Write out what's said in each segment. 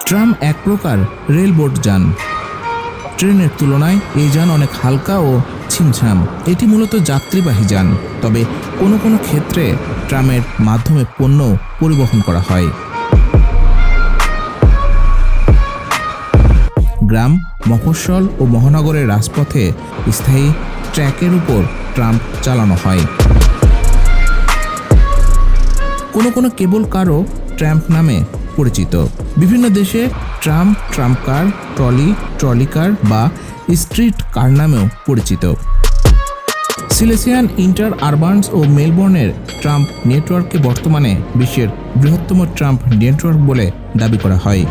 Tram এক প্রকার রেলবোট যান। ট্রেনের তুলনায় এই যান অনেক হালকা ও ছিমছাম। এটি মূলত যাত্রীবাহী যান, তবে কোনো কোনো ক্ষেত্রে ট্রামের মাধ্যমে পণ্য পরিবহন করা হয়। গ্রাম, মফস্বল ও মহানগরের রাজপথে স্থায়ী ট্র্যাকের উপর ট্রাম চালানো হয়। কোনো কোনো কেবল কারও ট্র্যাম্প নামে পরিচিত। বিভিন্ন দেশে ট্রাম, ট্রাম কার, ট্রলি, ট্রলি কার বা স্ট্রিট কার নামেও পরিচিত। সিলেসিয়ান ইন্টার আরবানস ও মেলবোর্নের ট্রাম্প নেটওয়ার্ককে বর্তমানে বিশ্বের বৃহত্তম ট্রাম্প নেটওয়ার্ক বলে দাবি করা হয়।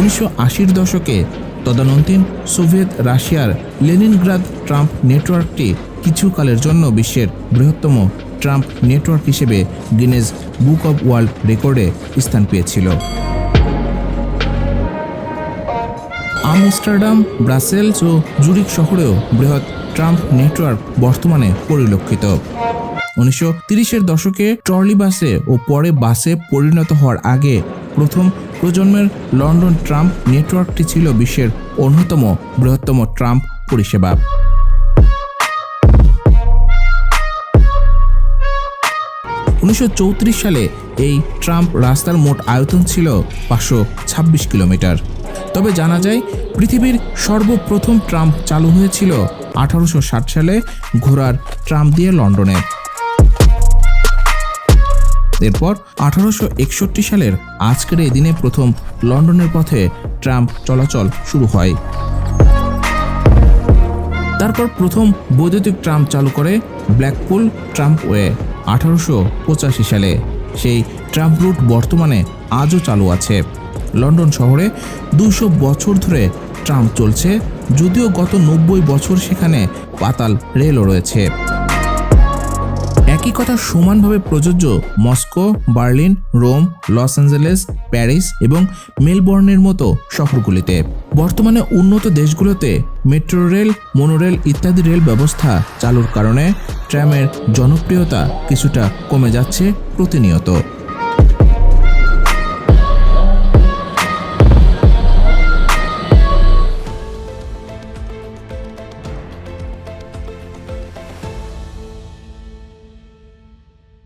1980-র দশকে তদানীন্তন সোভিয়েত রাশিয়ার লেনিনগ্রাদ ট্রাম্প নেটওয়ার্কটি কিছুকালের জন্য বিশ্বের বৃহত্তম ট্রাম্প নেটওয়ার্ক হিসেবে গিনেস বুক অব ওয়ার্ল্ড রেকর্ডে স্থান পেয়েছিল। আমস্টারডাম, ব্রাসেলস ও জুরিক শহরেও বৃহৎ ট্রাম্প নেটওয়ার্ক বর্তমানে পরিলক্ষিত। 1930-এর দশকে ট্রলি বাসে ও পরে বাসে পরিণত হওয়ার আগে প্রথম প্রজন্মের লন্ডন ট্রাম্প নেটওয়ার্কটি ছিল বিশ্বের অন্যতম বৃহত্তম ট্রাম্প পরিষেবা। 1934 সালে এই ট্রাম্প রাস্তার মোট আয়তন ছিল 526 কিলোমিটার। তবে জানা যায় পৃথিবীর সর্বপ্রথম ট্রাম্প চালু হয়েছিল 1860 সালে ঘোড়ার ট্রাম দিয়ে লন্ডনে। এরপর 1861 সালের আজকের এই দিনে প্রথম লন্ডনের পথে ট্রাম চলাচল শুরু হয়। তারপর প্রথম বৈদ্যুতিক ট্রাম চালু করে ব্ল্যাকপুল ট্রাম্পওয়ে 1885 সালে। সেই ট্রাম্প রুট বর্তমানে আজও চালু আছে। লন্ডন শহরে 200 বছর ধরে ট্রাম চলছে, যদিও গত 90 বছর সেখানে পাতাল রেলও রয়েছে। একই কথা সমানভাবে প্রযোজ্য Moscow, Berlin, Rome, Los Angeles, Paris এবং মেলবোর্নের মতো শহরগুলিতে। বর্তমানে উন্নত দেশগুলোতে মেট্রো রেল, মনোরেল ইত্যাদি রেল ব্যবস্থা চালুর কারণে ট্রামের জনপ্রিয়তা কিছুটা কমে যাচ্ছে প্রতিনিয়ত।